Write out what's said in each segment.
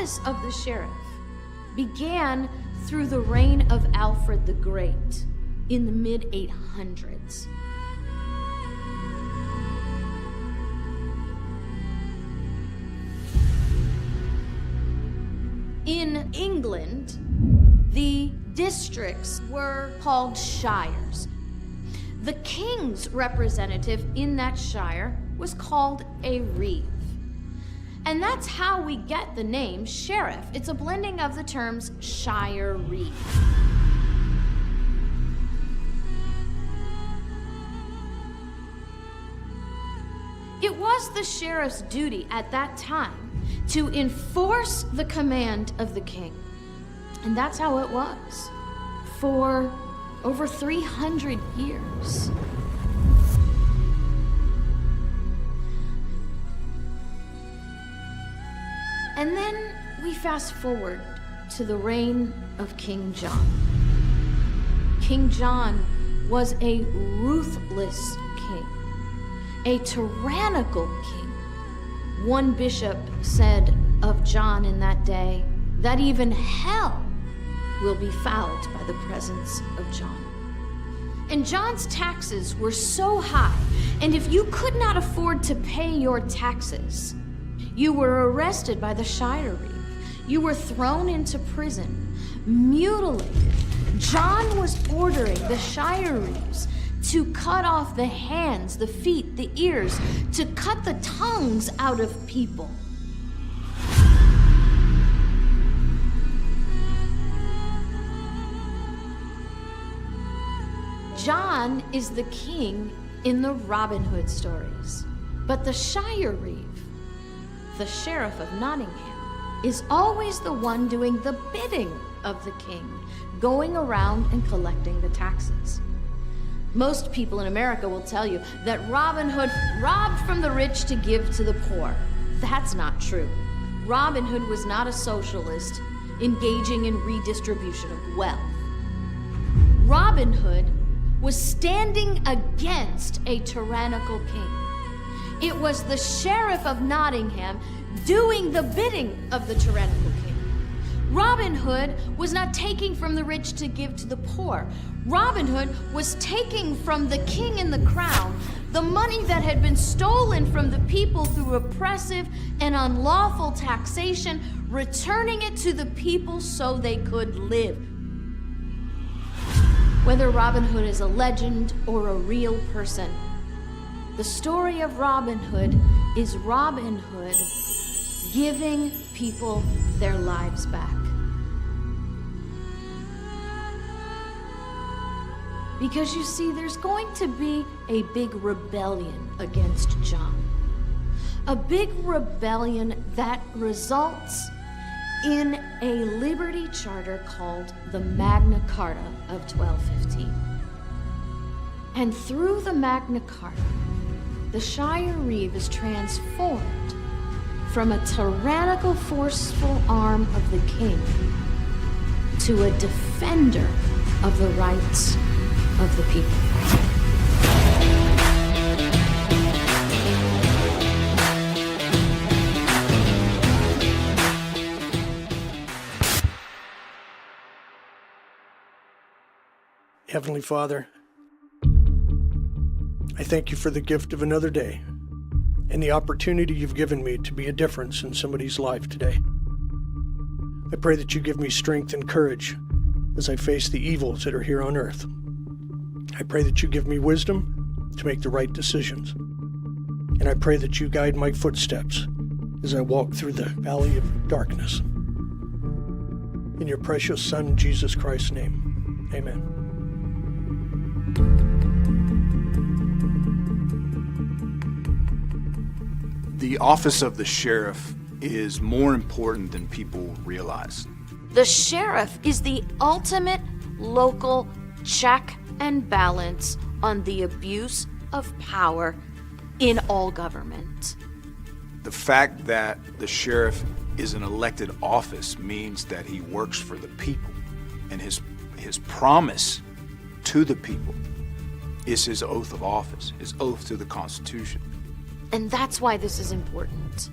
office of the sheriff began through the reign of Alfred the Great in the mid-800s. In England, the districts were called shires. The king's representative in that shire was called a reeve. And that's how we get the name sheriff. It's a blending of the terms shire reeve. It was the sheriff's duty at that time to enforce the command of the king. And that's how it was for over 300 years. And then we fast forward to the reign of King John. King John was a ruthless king, a tyrannical king. One bishop said of John in that day that even hell will be fouled by the presence of John. And John's taxes were so high, and if you could not afford to pay your taxes, you were arrested by the shire reeve. You were thrown into prison, mutilated. John was ordering the shire reeves to cut off the hands, the feet, the ears, to cut the tongues out of people. John is the king in the Robin Hood stories, but the shire reeve, the sheriff of Nottingham, is always the one doing the bidding of the king, going around and collecting the taxes. Most people in America will tell you that Robin Hood robbed from the rich to give to the poor. That's not true. Robin Hood was not a socialist engaging in redistribution of wealth. Robin Hood was standing against a tyrannical king. It was the sheriff of Nottingham doing the bidding of the tyrannical king. Robin Hood was not taking from the rich to give to the poor. Robin Hood was taking from the king and the crown the money that had been stolen from the people through oppressive and unlawful taxation, returning it to the people so they could live. Whether Robin Hood is a legend or a real person, the story of Robin Hood is Robin Hood giving people their lives back. Because you see, there's going to be a big rebellion against John. A big rebellion that results in a liberty charter called the Magna Carta of 1215. And through the Magna Carta, the shire reeve is transformed from a tyrannical, forceful arm of the king to a defender of the rights of the people. Heavenly Father, I thank you for the gift of another day and the opportunity you've given me to be a difference in somebody's life today. I pray that you give me strength and courage as I face the evils that are here on earth. I pray that you give me wisdom to make the right decisions. And I pray that you guide my footsteps as I walk through the valley of darkness. In your precious Son, Jesus Christ's name, amen. The office of the sheriff is more important than people realize. The sheriff is the ultimate local check and balance on the abuse of power in all government. The fact that the sheriff is an elected office means that he works for the people, and his promise to the people is his oath of office, his oath to the Constitution. And that's why this is important.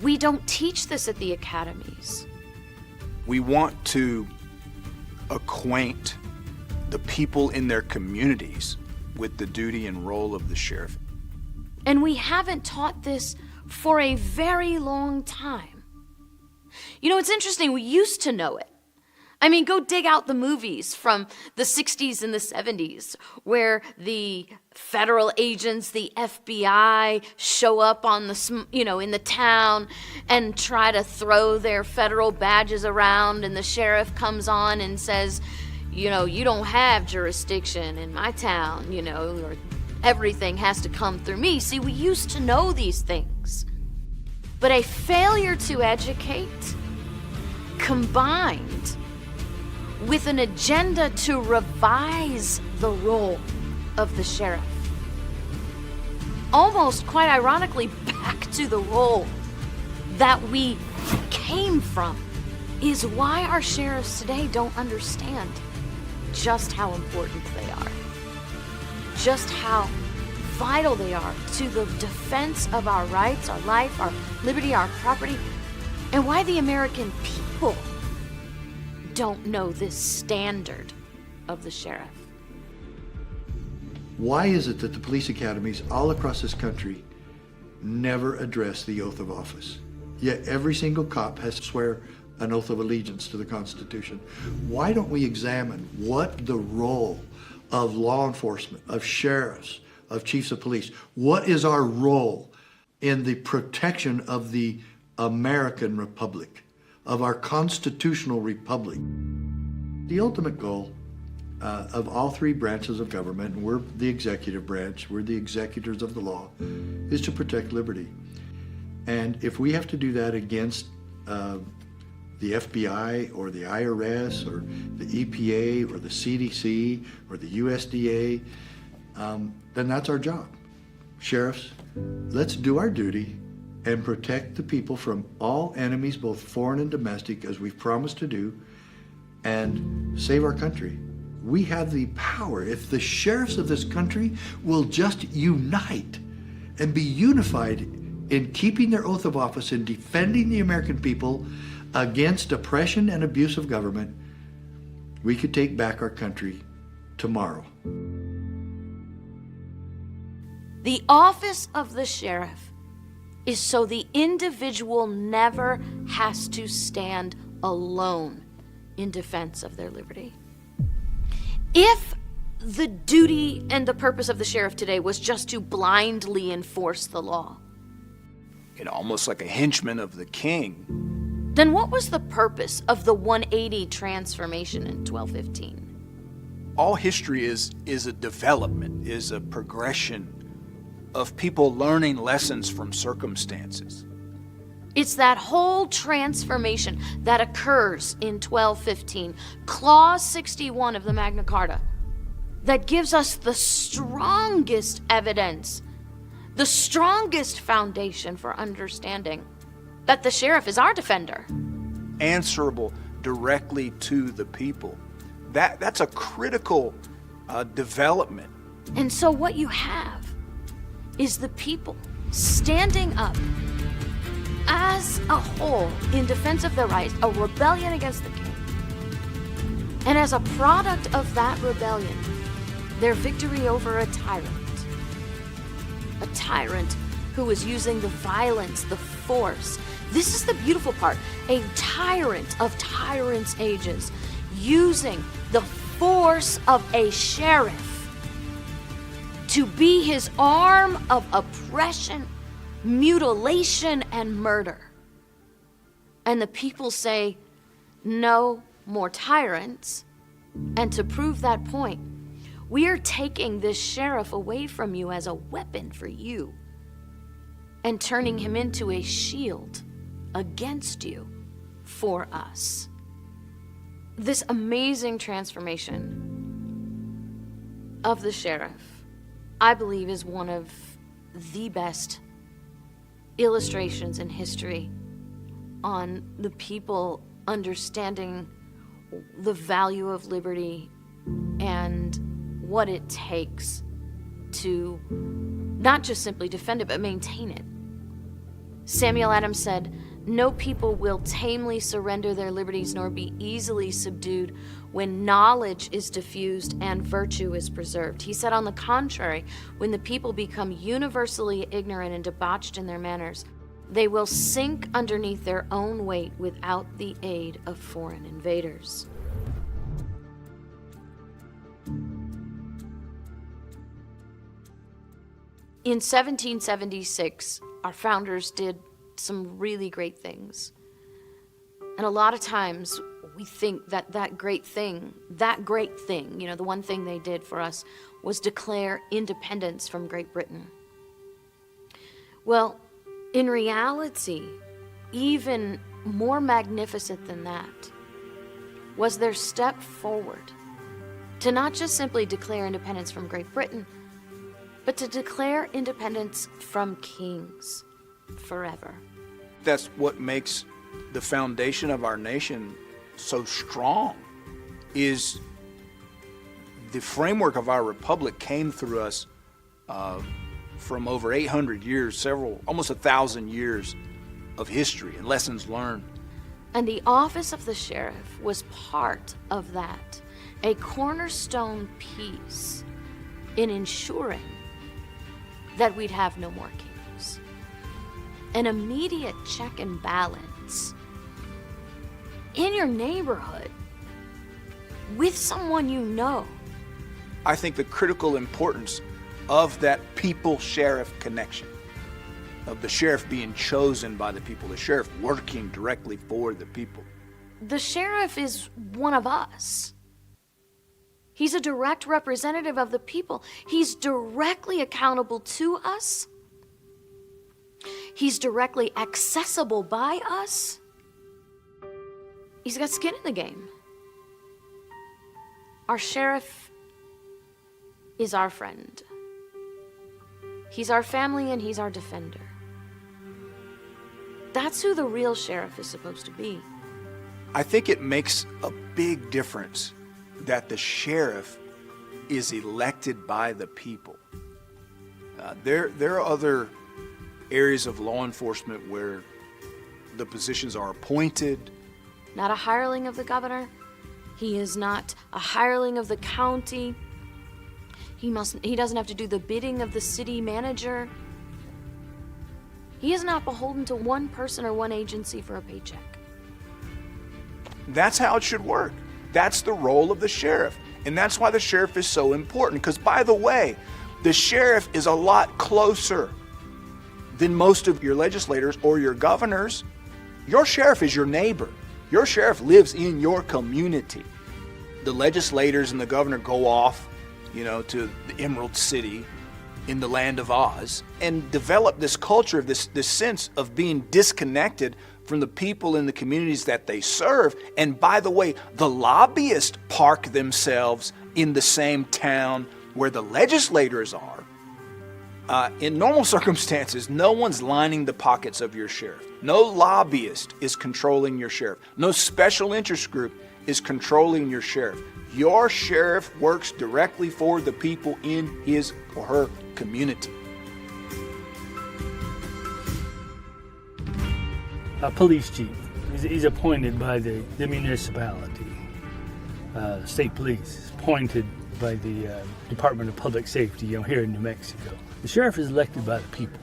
We don't teach this at the academies. We want to acquaint the people in their communities with the duty and role of the sheriff. And we haven't taught this for a very long time. You know, it's interesting, we used to know it. I mean, go dig out the movies from the 60s and the 70s where the federal agents, the FBI, show up on in the town and try to throw their federal badges around, and the sheriff comes on and says, you don't have jurisdiction in my town, or everything has to come through me. See, we used to know these things. But a failure to educate combined with an agenda to revise the role of the sheriff, almost quite ironically back to the role that we came from, is why our sheriffs today don't understand just how important they are, just how vital they are to the defense of our rights, our life, our liberty, our property, and why the American people don't know this standard of the sheriff. Why is it that the police academies all across this country never address the oath of office? Yet every single cop has to swear an oath of allegiance to the Constitution. Why don't we examine what the role of law enforcement, of sheriffs, of chiefs of police, what is our role in the protection of the American Republic, of our constitutional republic? The ultimate goal of all three branches of government, and we're the executive branch, we're the executors of the law, is to protect liberty. And if we have to do that against the FBI or the IRS or the EPA or the CDC or the USDA, then that's our job. Sheriffs, let's do our duty and protect the people from all enemies, both foreign and domestic, as we've promised to do, and save our country. We have the power. If the sheriffs of this country will just unite and be unified in keeping their oath of office and defending the American people against oppression and abuse of government, we could take back our country tomorrow. The office of the sheriff is so the individual never has to stand alone in defense of their liberty. If the duty and the purpose of the sheriff today was just to blindly enforce the law, Almost like a henchman of the king, then what was the purpose of the 180 transformation in 1215? all history is a development, is a progression of people learning lessons from circumstances. It's that whole transformation that occurs in 1215, Clause 61 of the Magna Carta, that gives us the strongest evidence, the strongest foundation for understanding that the sheriff is our defender. Answerable directly to the people. That's a critical development. And so what you have is the people standing up as a whole in defense of their rights, a rebellion against the king. And as a product of that rebellion, their victory over a tyrant who was using the violence, the force. This is the beautiful part. A tyrant of tyrants' ages using the force of a sheriff to be his arm of oppression, mutilation, and murder. And the people say, no more tyrants. And to prove that point, we are taking this sheriff away from you as a weapon for you and turning him into a shield against you for us. This amazing transformation of the sheriff, I believe, is one of the best illustrations in history on the people understanding the value of liberty and what it takes to not just simply defend it, but maintain it. Samuel Adams said, "No people will tamely surrender their liberties nor be easily subdued when knowledge is diffused and virtue is preserved." He said, on the contrary, when the people become universally ignorant and debauched in their manners, they will sink underneath their own weight without the aid of foreign invaders. In 1776, our founders did some really great things. And a lot of times we think that that great thing, the one thing they did for us was declare independence from Great Britain. Well, in reality, even more magnificent than that was their step forward to not just simply declare independence from Great Britain, but to declare independence from kings forever. That's what makes the foundation of our nation so strong, is the framework of our republic came through us from over 800 years, almost 1,000 years of history and lessons learned. And the office of the sheriff was part of that, a cornerstone piece in ensuring that we'd have no more kings. An immediate check and balance in your neighborhood with someone you know. I think the critical importance of that people-sheriff connection, of the sheriff being chosen by the people, the sheriff working directly for the people. The sheriff is one of us. He's a direct representative of the people. He's directly accountable to us. He's directly accessible by us. He's got skin in the game. Our sheriff is our friend. He's our family and he's our defender. That's who the real sheriff is supposed to be. I think it makes a big difference that the sheriff is elected by the people. There are other areas of law enforcement where the positions are appointed. Not a hireling of the governor. He is not a hireling of the county. He doesn't have to do the bidding of the city manager. He is not beholden to one person or one agency for a paycheck. That's how it should work. That's the role of the sheriff. And that's why the sheriff is so important. Because, by the way, the sheriff is a lot closer than most of your legislators or your governors. Your sheriff is your neighbor. Your sheriff lives in your community. The legislators and the governor go off, to the Emerald City in the land of Oz and develop this culture of this sense of being disconnected from the people in the communities that they serve. And by the way, the lobbyists park themselves in the same town where the legislators are. In normal circumstances, no one's lining the pockets of your sheriff. No lobbyist is controlling your sheriff. No special interest group is controlling your sheriff. Your sheriff works directly for the people in his or her community. A police chief. He's appointed by the municipality. State police is appointed by the Department of Public Safety, here in New Mexico. The sheriff is elected by the people.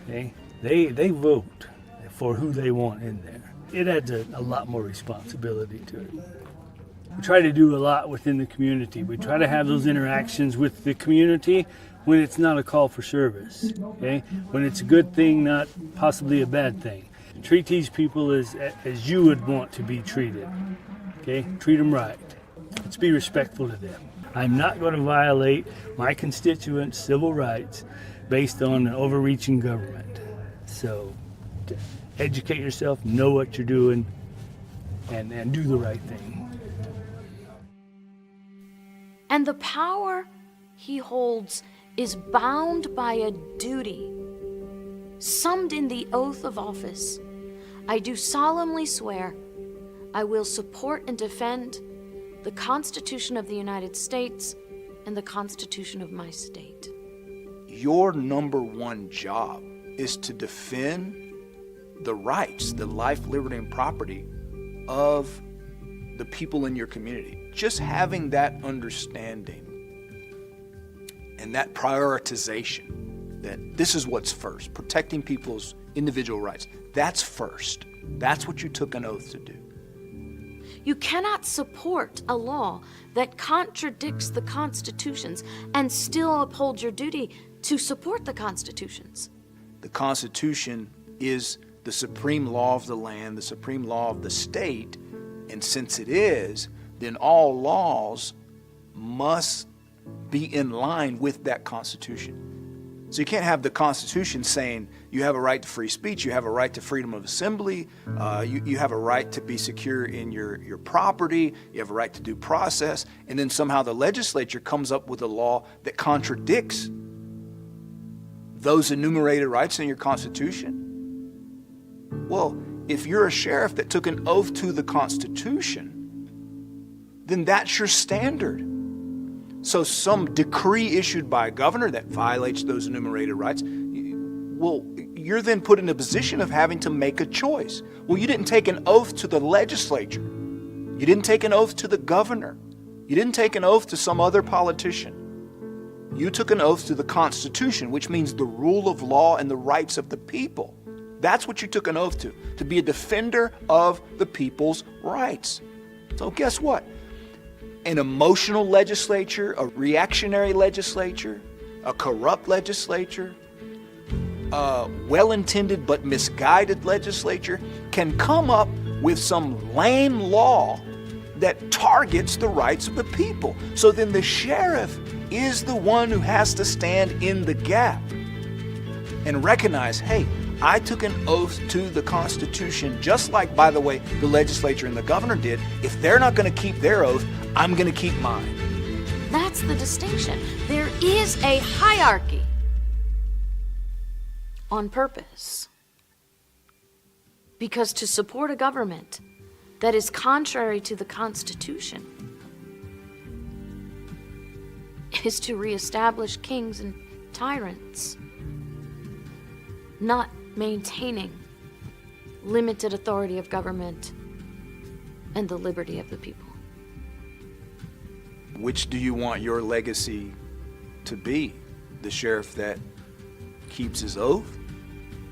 Okay? They vote for who they want in there. It adds a lot more responsibility to it. We try to do a lot within the community. We try to have those interactions with the community when it's not a call for service, okay? When it's a good thing, not possibly a bad thing. Treat these people as you would want to be treated, okay? Treat them right. Let's be respectful to them. I'm not going to violate my constituents' civil rights based on an overreaching government. So educate yourself, know what you're doing, and do the right thing. And the power he holds is bound by a duty summed in the oath of office. I do solemnly swear I will support and defend the Constitution of the United States and the Constitution of my state. Your number one job is to defend the rights, the life, liberty, and property of the people in your community. Just having that understanding and that prioritization that this is what's first, protecting people's individual rights. That's first. That's what you took an oath to do. You cannot support a law that contradicts the constitutions and still uphold your duty to support the constitutions. The Constitution is the supreme law of the land, the supreme law of the state, and since it is, then all laws must be in line with that Constitution. So you can't have the Constitution saying you have a right to free speech, you have a right to freedom of assembly, you have a right to be secure in your property, you have a right to due process, and then somehow the legislature comes up with a law that contradicts those enumerated rights in your Constitution. Well, if you're a sheriff that took an oath to the Constitution, then that's your standard. So some decree issued by a governor that violates those enumerated rights, well, you're then put in a position of having to make a choice. Well, you didn't take an oath to the legislature. You didn't take an oath to the governor. You didn't take an oath to some other politician. You took an oath to the Constitution, which means the rule of law and the rights of the people. That's what you took an oath to be a defender of the people's rights. So guess what? An emotional legislature, a reactionary legislature, a corrupt legislature, a well-intended but misguided legislature can come up with some lame law that targets the rights of the people. So then the sheriff is the one who has to stand in the gap and recognize, hey, I took an oath to the Constitution, just like, by the way, the legislature and the governor did. If they're not going to keep their oath, I'm going to keep mine. That's the distinction. There is a hierarchy on purpose. Because to support a government that is contrary to the Constitution is to reestablish kings and tyrants, not maintaining limited authority of government and the liberty of the people. Which do you want your legacy to be? The sheriff that keeps his oath,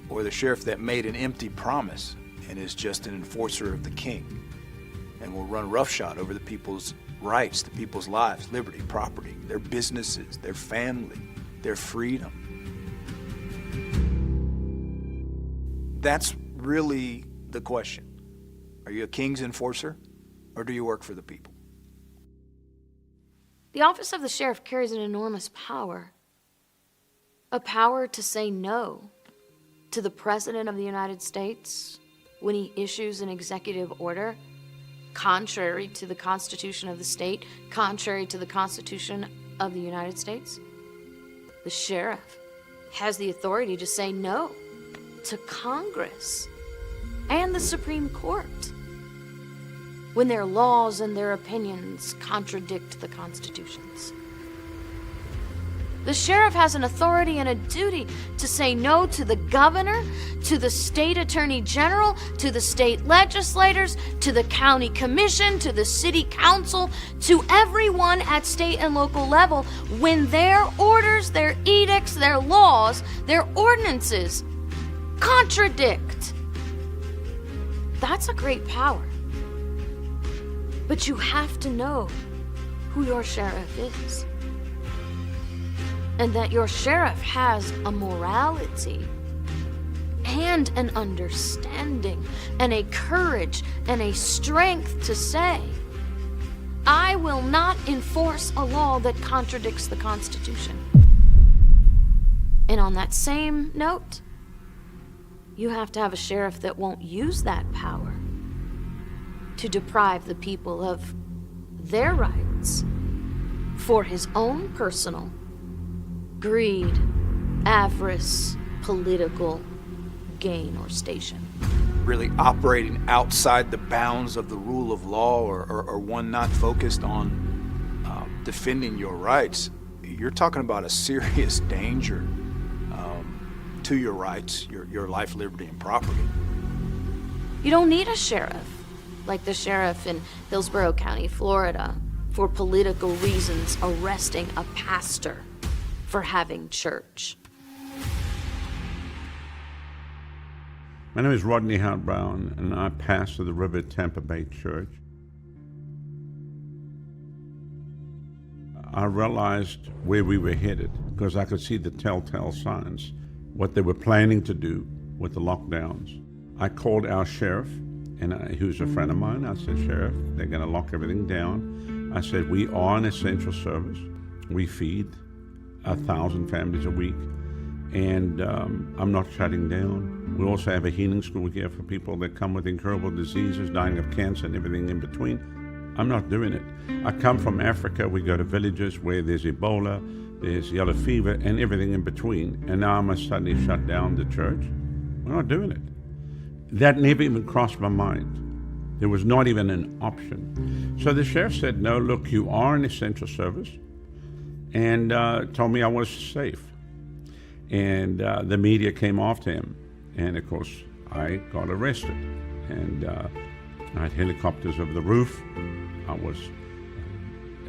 or the sheriff that made an empty promise and is just an enforcer of the king and will run roughshod over the people's rights, the people's lives, liberty, property, their businesses, their family, their freedom? That's really the question. Are you a king's enforcer, or do you work for the people? The office of the sheriff carries an enormous power. A power to say no to the President of the United States when he issues an executive order contrary to the Constitution of the state, contrary to the Constitution of the United States. The sheriff has the authority to say no to Congress and the Supreme Court when their laws and their opinions contradict the constitutions. The sheriff has an authority and a duty to say no to the governor, to the state attorney general, to the state legislators, to the county commission, to the city council, to everyone at state and local level when their orders, their edicts, their laws, their ordinances contradict. That's a great power. But you have to know who your sheriff is. And that your sheriff has a morality and an understanding and a courage and a strength to say, I will not enforce a law that contradicts the Constitution. And on that same note, you have to have a sheriff that won't use that power to deprive the people of their rights for his own personal greed, avarice, political gain, or station. Really operating outside the bounds of the rule of law, or one not focused on defending your rights, you're talking about a serious danger to your rights, your life, liberty, and property. You don't need a sheriff, like the sheriff in Hillsborough County, Florida, for political reasons arresting a pastor for having church. My name is Rodney Howard Brown, and I pastor the River Tampa Bay Church. I realized where we were headed because I could see the telltale signs, what they were planning to do with the lockdowns. I called our sheriff, and who's a friend of mine. I said, Sheriff, they're going to lock everything down. I said, we are an essential service. We feed 1,000 families a week, and I'm not shutting down. We also have a healing school here for people that come with incurable diseases, dying of cancer and everything in between. I'm not doing it. I come from Africa. We go to villages where there's Ebola, there's yellow fever, and everything in between. And now I must suddenly shut down the church. We're not doing it. That never even crossed my mind. There was not even an option. So the sheriff said, no, look, you are an essential service, and told me I was safe. And the media came after him. And of course, I got arrested. And I had helicopters over the roof. I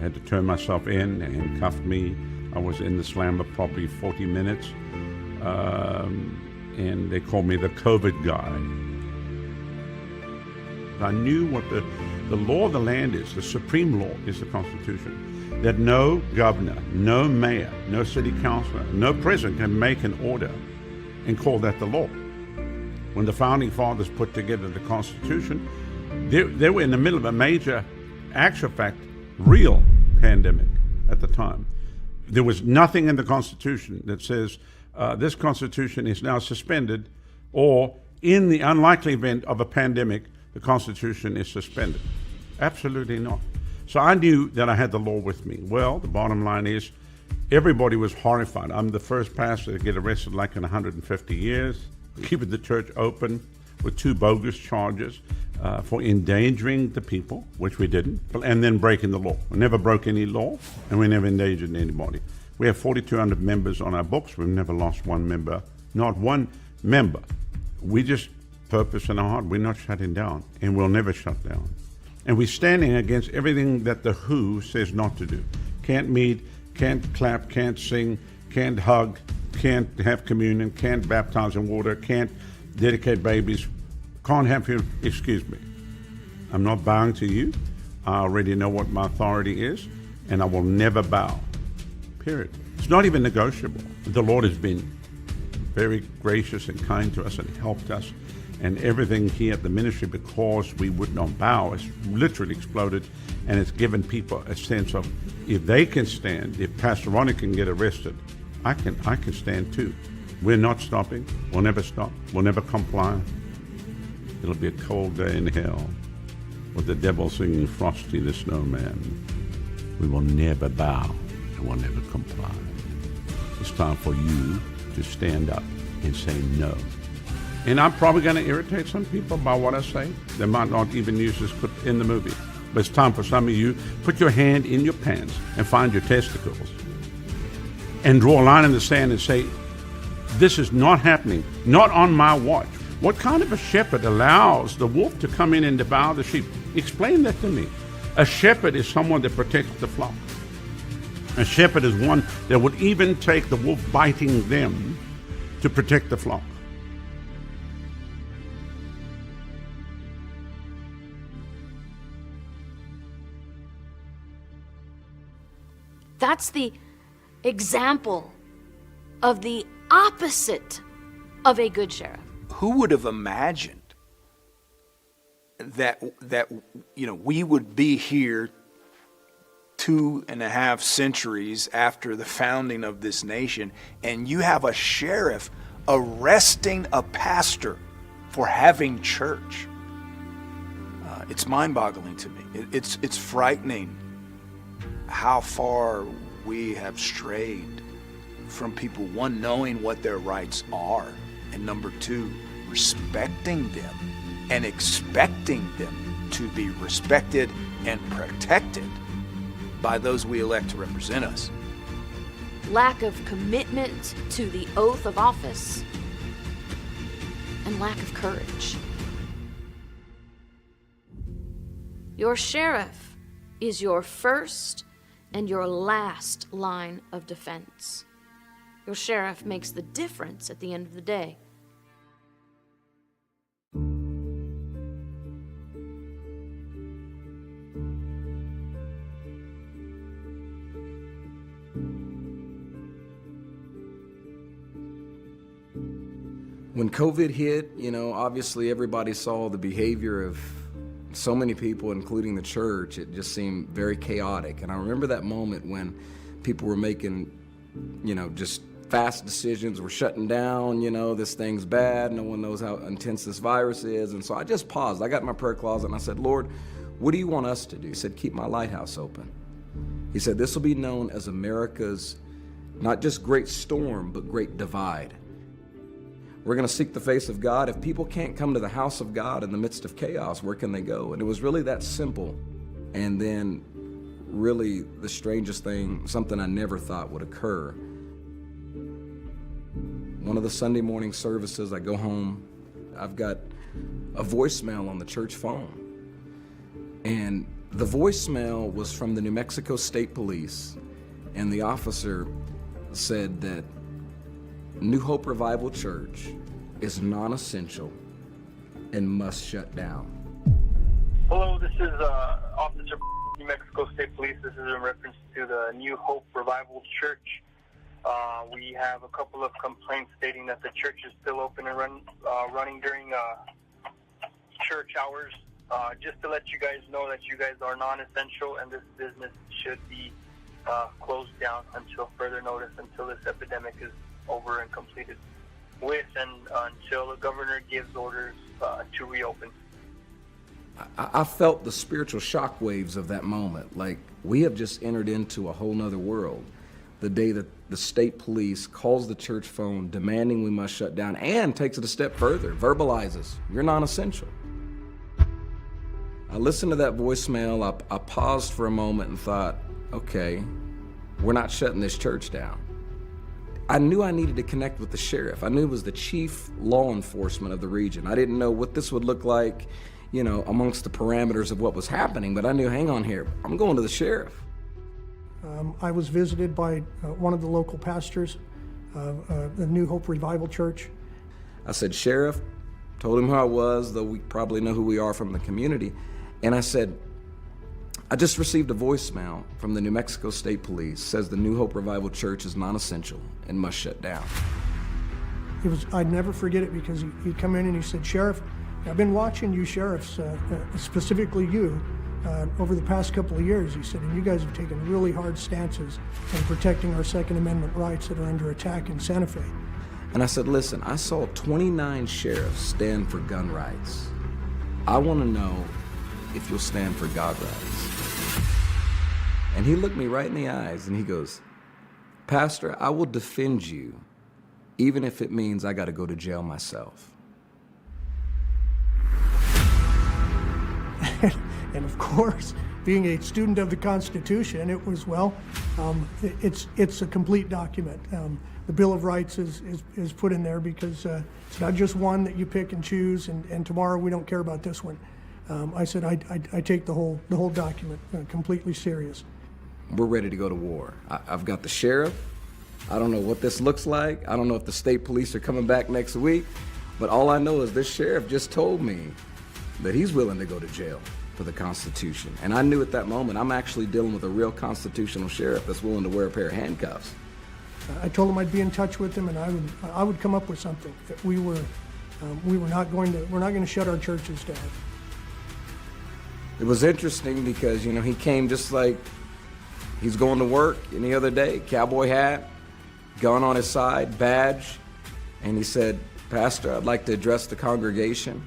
had to turn myself in and cuffed me. I was in the slammer probably 40 minutes. And they called me the COVID guy. I knew what the law of the land is. The supreme law is the Constitution. That no governor, no mayor, no city councilor, no president can make an order and call that the law. When the founding fathers put together the Constitution, they were in the middle of a major, actual fact, real pandemic at the time. There was nothing in the Constitution that says this Constitution is now suspended, or in the unlikely event of a pandemic, the Constitution is suspended. Absolutely not. So I knew that I had the law with me. Well, the bottom line is everybody was horrified. I'm the first pastor to get arrested like in 150 years, keeping the church open with 2 bogus charges for endangering the people, which we didn't, and then breaking the law. We never broke any law, and we never endangered anybody. We have 4,200 members on our books. We've never lost one member, not one member. We just purpose in our heart. We're not shutting down, and we'll never shut down. And we're standing against everything that the WHO says not to do. Can't meet, can't clap, can't sing, can't hug, can't have communion, can't baptize in water, can't dedicate babies, can't have you. Excuse me. I'm not bowing to you. I already know what my authority is, and I will never bow. Period. It's not even negotiable. The Lord has been very gracious and kind to us and helped us, and everything here at the ministry, because we would not bow, has literally exploded, and it's given people a sense of, if they can stand, if Pastor Ronnie can get arrested, I can stand too. We're not stopping. We'll never stop. We'll never comply. It'll be a cold day in hell with the devil singing Frosty the Snowman. We will never bow and we'll never comply. It's time for you to stand up and say no. And I'm probably going to irritate some people by what I say. They might not even use this clip in the movie. But it's time for some of you, put your hand in your pants and find your testicles and draw a line in the sand and say, this is not happening, not on my watch. What kind of a shepherd allows the wolf to come in and devour the sheep? Explain that to me. A shepherd is someone that protects the flock. A shepherd is one that would even take the wolf biting them to protect the flock. That's the example of the opposite of a good sheriff. Who would have imagined that we would be here 2.5 centuries after the founding of this nation, and you have a sheriff arresting a pastor for having church? It's mind-boggling to me. It's frightening how far we have strayed from people, one, knowing what their rights are, and number 2, respecting them and expecting them to be respected and protected by those we elect to represent us. Lack of commitment to the oath of office and lack of courage. Your sheriff is your first and your last line of defense. Your sheriff makes the difference at the end of the day. When COVID hit, obviously everybody saw the behavior of so many people, including the church. It just seemed very chaotic. And I remember that moment when people were making, just fast decisions. We're shutting down, this thing's bad. No one knows how intense this virus is. And so I just paused. I got in my prayer closet and I said, Lord, what do you want us to do? He said, keep my lighthouse open. He said, this will be known as America's not just great storm, but great divide. We're going to seek the face of God. If people can't come to the house of God in the midst of chaos, where can they go? And it was really that simple. And then really the strangest thing, something I never thought would occur. One of the Sunday morning services, I go home, I've got a voicemail on the church phone. And the voicemail was from the New Mexico State Police. And the officer said that New Hope Revival Church is non-essential and must shut down. Hello, this is Officer New Mexico State Police. This is in reference to the New Hope Revival Church. We have a couple of complaints stating that the church is still open and running during church hours. Just to let you guys know that you guys are non-essential and this business should be closed down until further notice, until this epidemic is over and completed with, and until the governor gives orders to reopen. I felt the spiritual shockwaves of that moment. Like, we have just entered into a whole nother world. The day that the state police calls the church phone demanding we must shut down, and takes it a step further, verbalizes, you're non-essential. I listened to that voicemail, I paused for a moment and thought, okay, we're not shutting this church down. I knew I needed to connect with the sheriff. I knew he was the chief law enforcement of the region. I didn't know what this would look like, amongst the parameters of what was happening, but I knew, hang on here, I'm going to the sheriff. I was visited by one of the local pastors of the New Hope Revival Church. I said, Sheriff, told him who I was, though we probably know who we are from the community, and I said, I just received a voicemail from the New Mexico State Police. Says the New Hope Revival Church is non-essential and must shut down. I'd never forget it, because he'd come in and he said, Sheriff, I've been watching you sheriffs, specifically you, over the past couple of years, he said, and you guys have taken really hard stances in protecting our Second Amendment rights that are under attack in Santa Fe. And I said, listen, I saw 29 sheriffs stand for gun rights. I want to know if you'll stand for God rights. And he looked me right in the eyes and he goes, Pastor, I will defend you, even if it means I got to go to jail myself. And of course, being a student of the Constitution, it was, it's a complete document. The Bill of Rights is put in there because it's not just one that you pick and choose, and tomorrow we don't care about this one. I said I take the whole document completely serious. We're ready to go to war. I've got the sheriff. I don't know what this looks like. I don't know if the state police are coming back next week, but all I know is this sheriff just told me that he's willing to go to jail for the Constitution. And I knew at that moment I'm actually dealing with a real constitutional sheriff that's willing to wear a pair of handcuffs. I told him I'd be in touch with him, and I would come up with something. That we're not going to shut our churches down. It was interesting because, he came just like he's going to work any other day, cowboy hat, gun on his side, badge, and he said, Pastor, I'd like to address the congregation.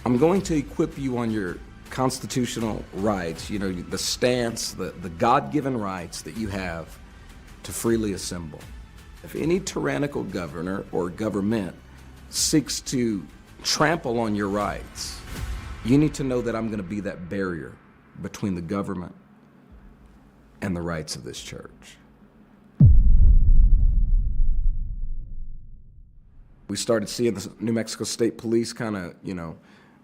I'm going to equip you on your constitutional rights, the stance, the God-given rights that you have to freely assemble. If any tyrannical governor or government seeks to trample on your rights, you need to know that I'm going to be that barrier between the government and the rights of this church. We started seeing the New Mexico State Police kind of,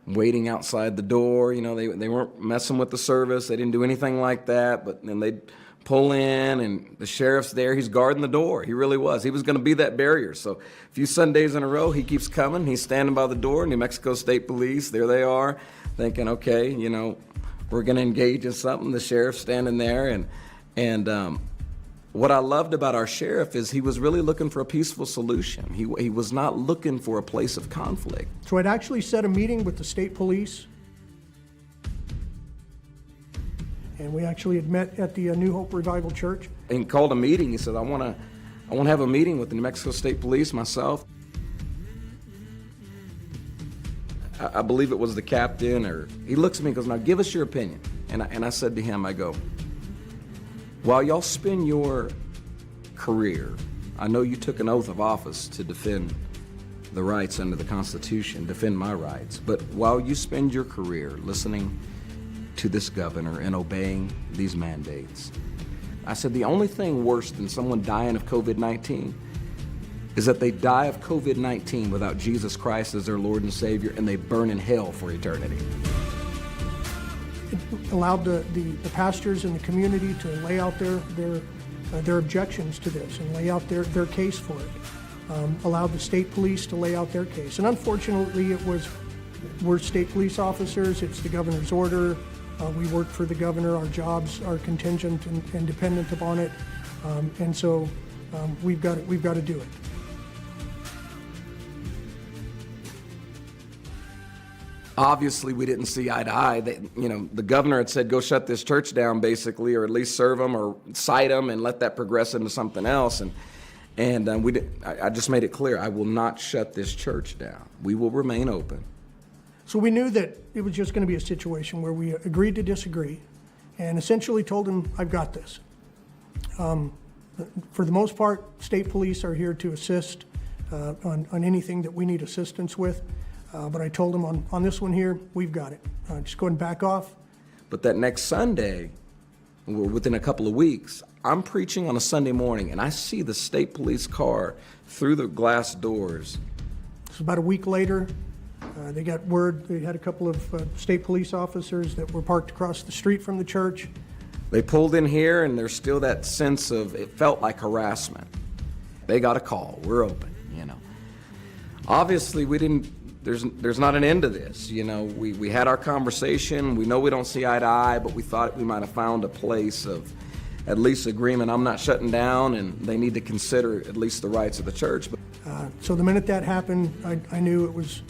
waiting outside the door. They weren't messing with the service. They didn't do anything like that, but then they'd pull in, and the sheriff's there. He's guarding the door. He really was. He was going to be that barrier. So a few Sundays in a row, he keeps coming. He's standing by the door. New Mexico State Police, there they are, thinking, okay, we're going to engage in something. The sheriff's standing there, and what I loved about our sheriff is he was really looking for a peaceful solution. He was not looking for a place of conflict. So I'd actually set a meeting with the state police, and we actually had met at the New Hope Revival Church. And he called a meeting. He said, I want to have a meeting with the New Mexico State Police myself. I believe it was the captain, or he looks at me and goes, now give us your opinion. And I said to him, I go, while y'all spend your career, I know you took an oath of office to defend the rights under the Constitution, defend my rights, but while you spend your career listening to this governor and obeying these mandates, I said the only thing worse than someone dying of COVID-19 is that they die of COVID-19 without Jesus Christ as their Lord and Savior, and they burn in hell for eternity. It allowed the pastors in the community to lay out their objections to this and lay out their case for it. Allowed the state police to lay out their case. And unfortunately, we're state police officers. It's the governor's order. We work for the governor. Our jobs are contingent and dependent upon it. And so we've got to do it. Obviously, we didn't see eye to eye. The governor had said, go shut this church down, basically, or at least serve them or cite them and let that progress into something else. And I just made it clear, I will not shut this church down. We will remain open. So we knew that it was just going to be a situation where we agreed to disagree and essentially told him, I've got this. For the most part, state police are here to assist on anything that we need assistance with. But I told him on this one here, we've got it. Just go ahead and back off. But that next Sunday, within a couple of weeks, I'm preaching on a Sunday morning, and I see the state police car through the glass doors. So about a week later, they got word. They had a couple of state police officers that were parked across the street from the church. They pulled in here, and there's still that sense of, it felt like harassment. They got a call. We're open, Obviously, we didn't. There's not an end to this. We had our conversation. We know we don't see eye to eye, but we thought we might have found a place of at least agreement. I'm not shutting down, and they need to consider at least the rights of the church. So the minute that happened, I knew it was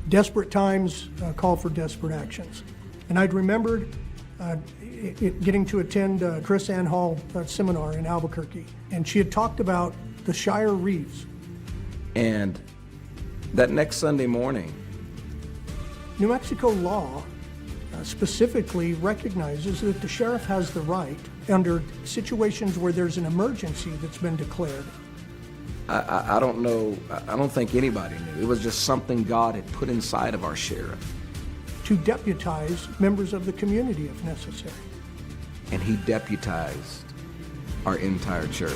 desperate times call for desperate actions. And I'd remembered getting to attend Chris Ann Hall seminar in Albuquerque, and she had talked about the Shire Reeves. And that next Sunday morning, New Mexico law specifically recognizes that the sheriff has the right, under situations where there's an emergency that's been declared. I don't know, I don't think anybody knew. It was just something God had put inside of our sheriff. To deputize members of the community if necessary. And he deputized our entire church.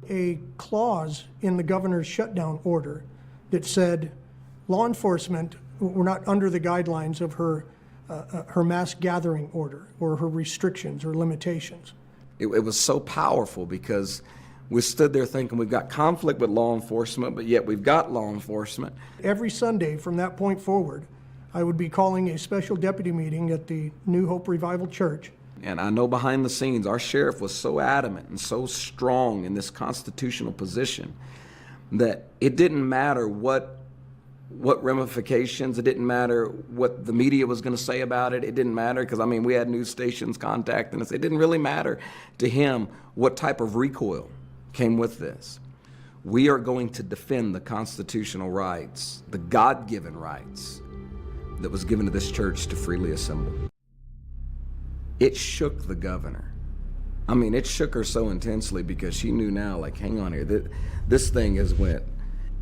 A clause in the governor's shutdown order that said law enforcement were not under the guidelines of her mass gathering order or her restrictions or limitations. It was so powerful because we stood there thinking we've got conflict with law enforcement, but yet we've got law enforcement. Every Sunday from that point forward, I would be calling a special deputy meeting at the New Hope Revival Church. And I know behind the scenes, our sheriff was so adamant and so strong in this constitutional position that it didn't matter what ramifications, it didn't matter what the media was going to say about it, it didn't matter because, we had news stations contacting us. It didn't really matter to him what type of recoil came with this. We are going to defend the constitutional rights, the God-given rights that was given to this church to freely assemble. It shook the governor. I mean, it shook her so intensely because she knew now, like, hang on here, this thing has went.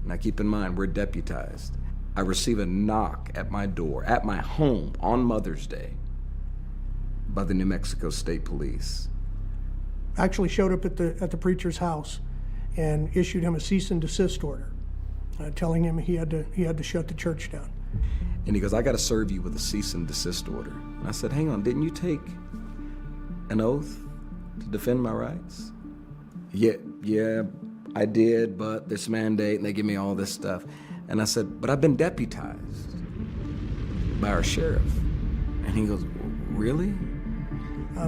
Now keep in mind, we're deputized. I receive a knock at my door, at my home on Mother's Day by the New Mexico State Police. Actually showed up at the preacher's house and issued him a cease and desist order, telling him he had to shut the church down. And he goes, I got to serve you with a cease and desist order. And I said, hang on, didn't you take an oath to defend my rights? Yeah, I did, but this mandate, and they give me all this stuff. And I said, but I've been deputized by our sheriff. And he goes, really?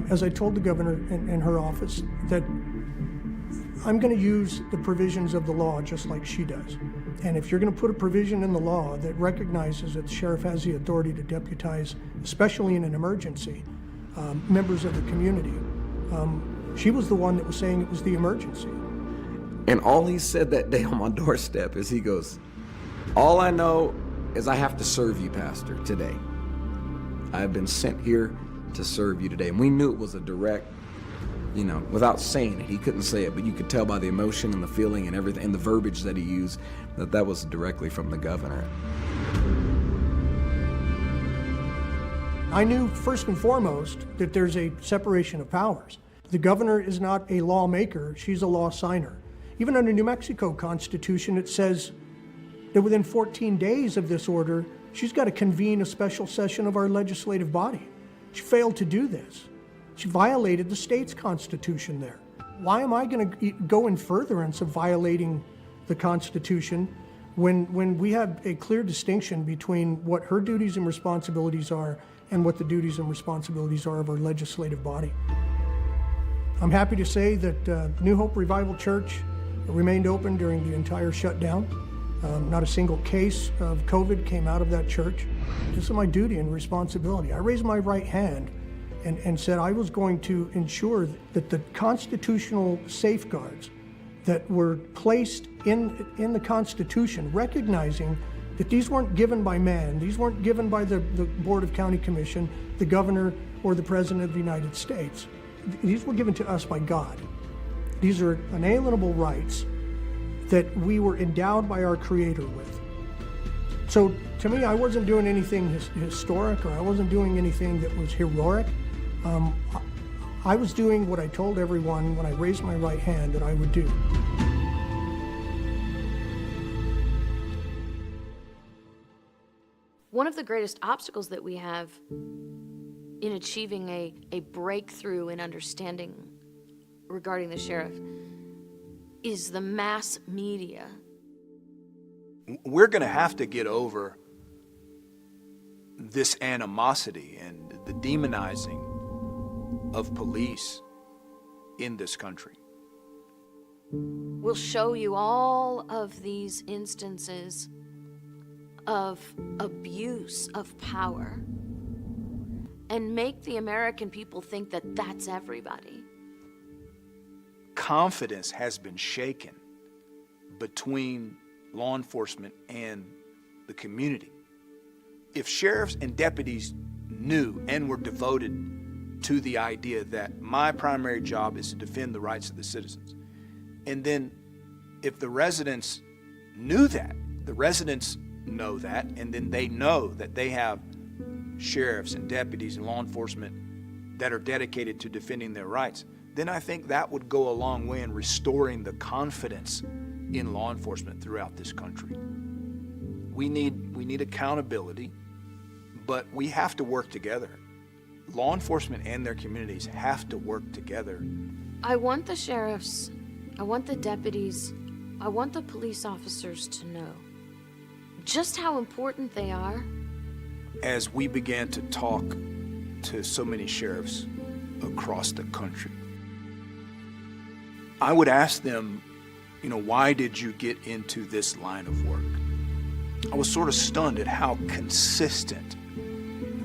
As I told the governor in her office, that I'm going to use the provisions of the law just like she does. And if you're going to put a provision in the law that recognizes that the sheriff has the authority to deputize, especially in an emergency, members of the community, she was the one that was saying it was the emergency. And all he said that day on my doorstep is he goes, all I know is I have to serve you, Pastor, today. I have been sent here to serve you today. And we knew it was a direct, without saying it, he couldn't say it, but you could tell by the emotion and the feeling and everything and the verbiage that he used that was directly from the governor. I knew first and foremost that there's a separation of powers. The governor is not a lawmaker, she's a law signer. Even under New Mexico Constitution, it says that within 14 days of this order, she's got to convene a special session of our legislative body. She failed to do this. She violated the state's constitution there. Why am I going to go in furtherance of violating the Constitution when we have a clear distinction between what her duties and responsibilities are and what the duties and responsibilities are of our legislative body? I'm happy to say that New Hope Revival Church remained open during the entire shutdown. Not a single case of COVID came out of that church. This is my duty and responsibility. I raised my right hand and said I was going to ensure that the constitutional safeguards that were placed in the Constitution, recognizing that these weren't given by man, these weren't given by the Board of County Commission, the governor, or the President of the United States. These were given to us by God. These are inalienable rights that we were endowed by our Creator with. So to me, I wasn't doing anything historic, or I wasn't doing anything that was heroic. I was doing what I told everyone when I raised my right hand that I would do. One of the greatest obstacles that we have in achieving a breakthrough in understanding regarding the sheriff is the mass media. We're going to have to get over this animosity and the demonizing of police in this country. We'll show you all of these instances of abuse of power and make the American people think that that's everybody. Confidence has been shaken between law enforcement and the community. If sheriffs and deputies knew and were devoted to the idea that my primary job is to defend the rights of the citizens, and then if the residents knew that, the residents know that, and then they know that they have sheriffs and deputies and law enforcement that are dedicated to defending their rights, then I think that would go a long way in restoring the confidence in law enforcement throughout this country. We need accountability, but we have to work together. Law enforcement and their communities have to work together. I want the sheriffs, I want the deputies, I want the police officers to know just how important they are. As we began to talk to so many sheriffs across the country, I would ask them, why did you get into this line of work? I was sort of stunned at how consistent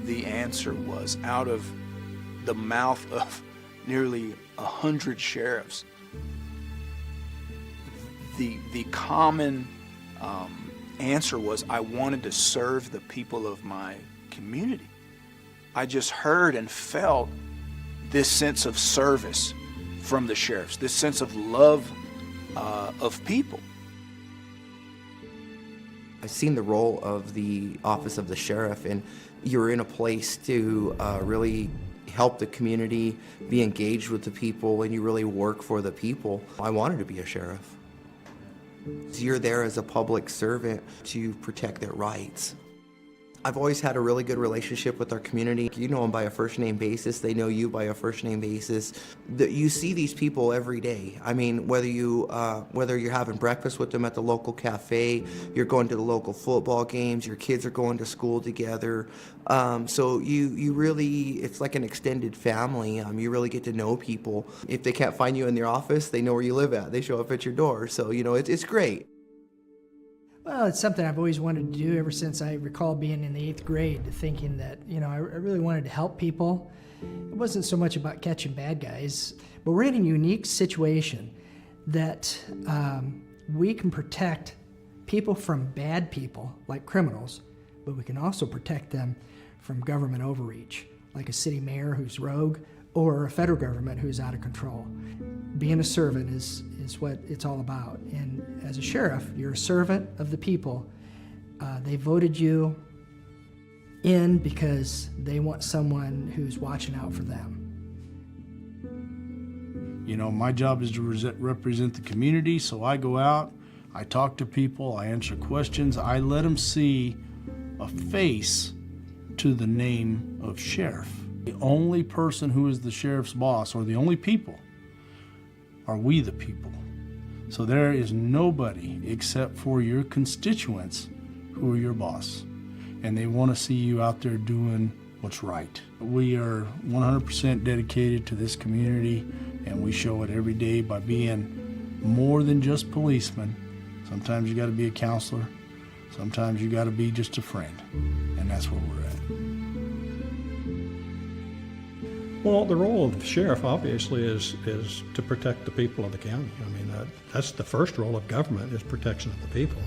the answer was out of the mouth of nearly 100 sheriffs. The common answer was, I wanted to serve the people of my community. I just heard and felt this sense of service from the sheriffs, this sense of love of people. I've seen the role of the office of the sheriff, and you're in a place to really help the community, be engaged with the people, and you really work for the people. I wanted to be a sheriff. So you're there as a public servant to protect their rights. I've always had a really good relationship with our community. You know them by a first name basis. They know you by a first name basis. You see these people every day. I mean, whether you're having breakfast with them at the local cafe, you're going to the local football games, your kids are going to school together. So you really, it's like an extended family. You really get to know people. If they can't find you in their office, they know where you live at. They show up at your door. So, it's great. Well, it's something I've always wanted to do ever since I recall being in the 8th grade, thinking that, I really wanted to help people. It wasn't so much about catching bad guys, but we're in a unique situation that we can protect people from bad people, like criminals, but we can also protect them from government overreach, like a city mayor who's rogue or a federal government who's out of control. Being a servant is what it's all about. And as a sheriff, you're a servant of the people. They voted you in because they want someone who's watching out for them. My job is to represent the community, so I go out, I talk to people, I answer questions, I let them see a face to the name of sheriff. The only person who is the sheriff's boss, or the only people, are we the people. So there is nobody except for your constituents who are your boss. And they want to see you out there doing what's right. We are 100% dedicated to this community, and we show it every day by being more than just policemen. Sometimes you got to be a counselor. Sometimes you got to be just a friend. And that's where we're at. Well, the role of the sheriff, obviously, is to protect the people of the county. I mean, that's the first role of government, is protection of the people.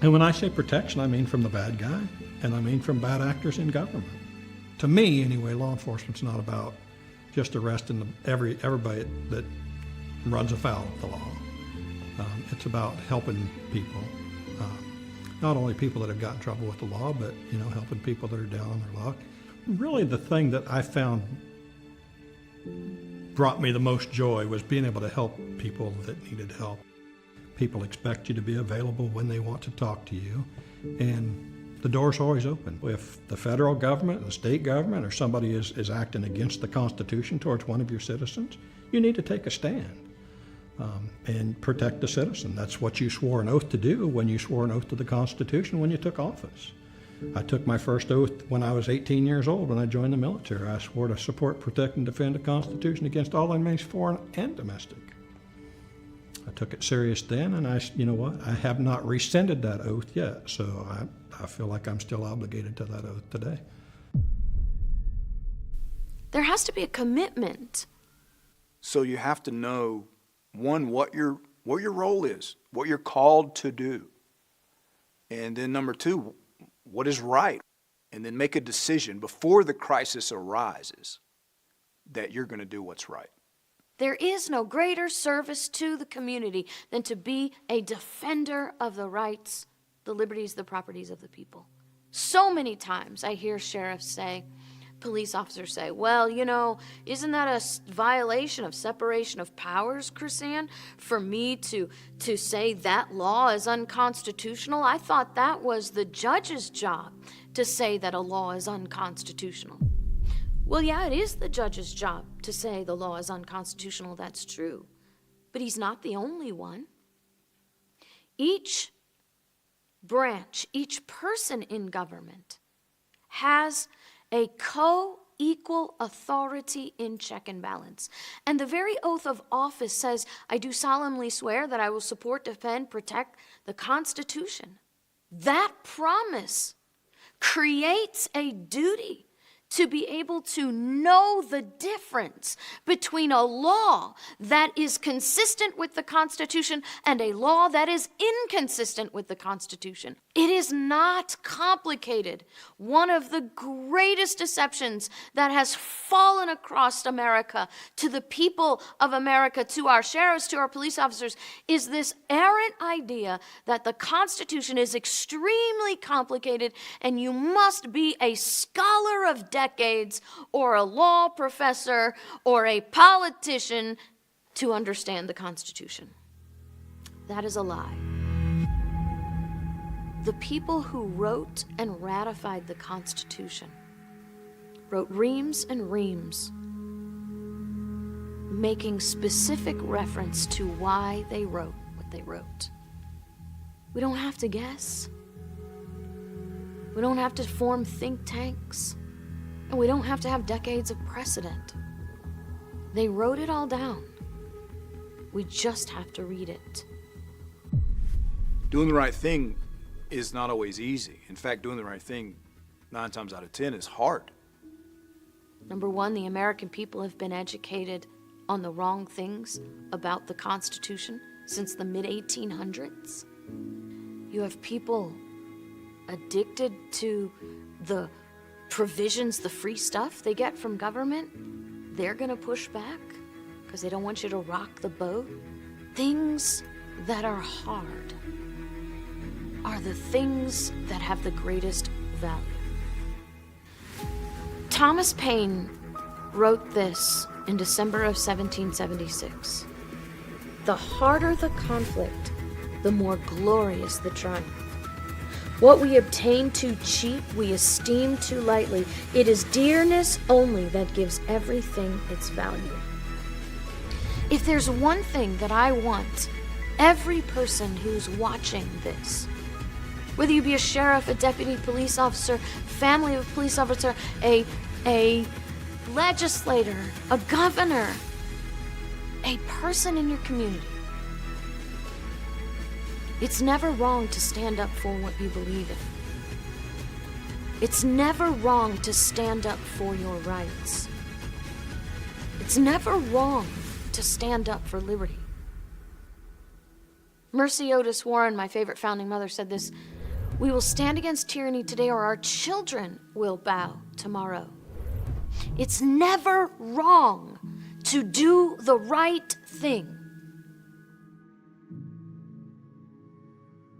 And when I say protection, I mean from the bad guy, and I mean from bad actors in government. To me, anyway, law enforcement's not about just arresting everybody that runs afoul of the law. It's about helping people, not only people that have got in trouble with the law, but helping people that are down on their luck. Really, the thing that I found brought me the most joy was being able to help people that needed help. People expect you to be available when they want to talk to you, and the door's always open. If the federal government and the state government or somebody is acting against the Constitution towards one of your citizens, you need to take a stand and protect the citizen. That's what you swore an oath to do when you swore an oath to the Constitution when you took office. I took my first oath when I was 18 years old when I joined the military. I swore to support, protect, and defend the Constitution against all enemies, foreign and domestic. I took it serious then, and I have not rescinded that oath yet, so I feel like I'm still obligated to that oath today. There has to be a commitment. So you have to know, one, what your role is, what you're called to do. And then number two, what is right, and then make a decision before the crisis arises that you're going to do what's right. There is no greater service to the community than to be a defender of the rights, the liberties, the properties of the people. So many times I hear sheriffs say, police officers say, well, isn't that a violation of separation of powers, Chrisanne, for me to say that law is unconstitutional? I thought that was the judge's job to say that a law is unconstitutional. Well, yeah, it is the judge's job to say the law is unconstitutional, that's true. But he's not the only one. Each branch, each person in government has a co-equal authority in check and balance. And the very oath of office says, I do solemnly swear that I will support, defend, protect the Constitution. That promise creates a duty to be able to know the difference between a law that is consistent with the Constitution and a law that is inconsistent with the Constitution. It is not complicated. One of the greatest deceptions that has fallen across America to the people of America, to our sheriffs, to our police officers, is this errant idea that the Constitution is extremely complicated and you must be a scholar of decades or a law professor or a politician to understand the Constitution. That is a lie. The people who wrote and ratified the Constitution wrote reams and reams, making specific reference to why they wrote what they wrote. We don't have to guess. We don't have to form think tanks. And we don't have to have decades of precedent. They wrote it all down. We just have to read it. Doing the right thing is not always easy. In fact, doing the right thing 9 times out of 10 is hard. Number one, the American people have been educated on the wrong things about the Constitution since the mid-1800s. You have people addicted to the provisions, the free stuff they get from government. They're gonna push back because they don't want you to rock the boat. Things that are hard are the things that have the greatest value. Thomas Paine wrote this in December of 1776. The harder the conflict, the more glorious the triumph. What we obtain too cheap, we esteem too lightly. It is dearness only that gives everything its value. If there's one thing that I want every person who's watching this, whether you be a sheriff, a deputy police officer, family of a police officer, a legislator, a governor, a person in your community, it's never wrong to stand up for what you believe in. It's never wrong to stand up for your rights. It's never wrong to stand up for liberty. Mercy Otis Warren, my favorite founding mother, said this: "We will stand against tyranny today, or our children will bow tomorrow." It's never wrong to do the right thing.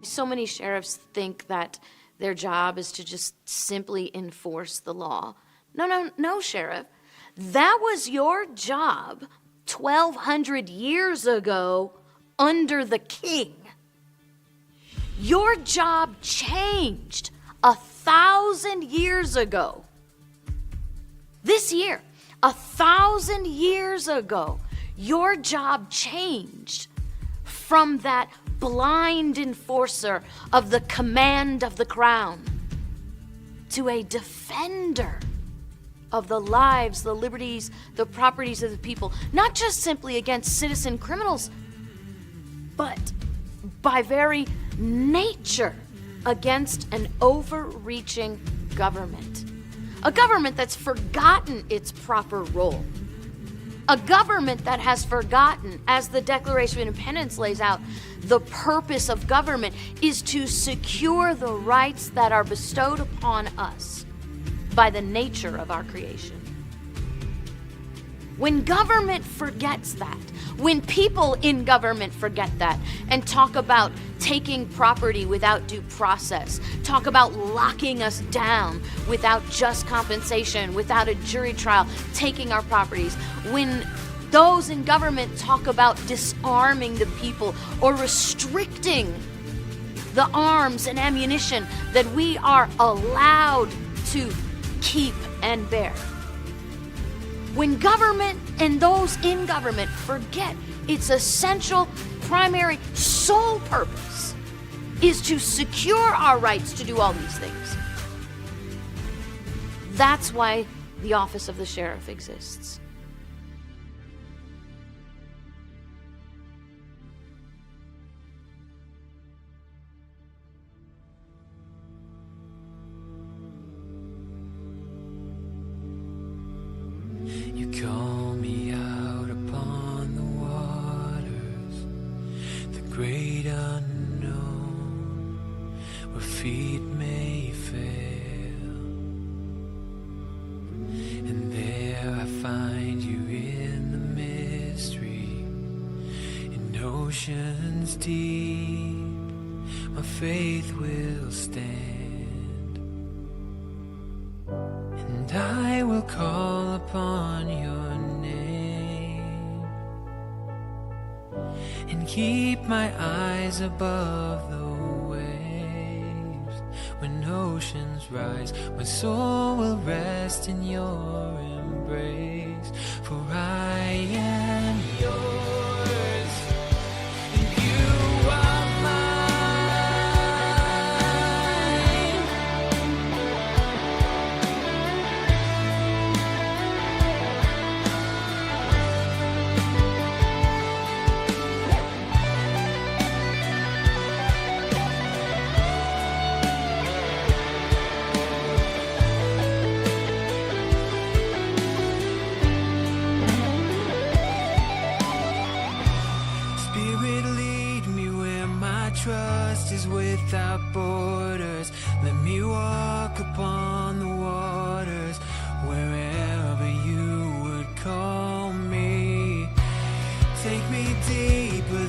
So many sheriffs think that their job is to just simply enforce the law. No, Sheriff. That was your job 1,200 years ago under the king. Your job changed 1,000 years ago. This year, 1,000 years ago, your job changed from that blind enforcer of the command of the crown to a defender of the lives, the liberties, the properties of the people, not just simply against citizen criminals, but by very nature against an overreaching government. A government that's forgotten its proper role. A government that has forgotten, as the Declaration of Independence lays out, the purpose of government is to secure the rights that are bestowed upon us by the nature of our creation. When government forgets that, when people in government forget that and talk about taking property without due process, talk about locking us down without just compensation, without a jury trial, taking our properties, when those in government talk about disarming the people or restricting the arms and ammunition that we are allowed to keep and bear. When government and those in government forget its essential, primary, sole purpose is to secure our rights to do all these things. That's why the office of the sheriff exists. where feet may fail, and there I find you in the mystery, in oceans deep, my faith will stand, and I will call upon your name, and keep my eyes above the waves. When oceans rise, my soul will rest in your embrace, for I am yours, and you are trust is without borders. Let me walk upon the waters, wherever you would call me. Take me deeper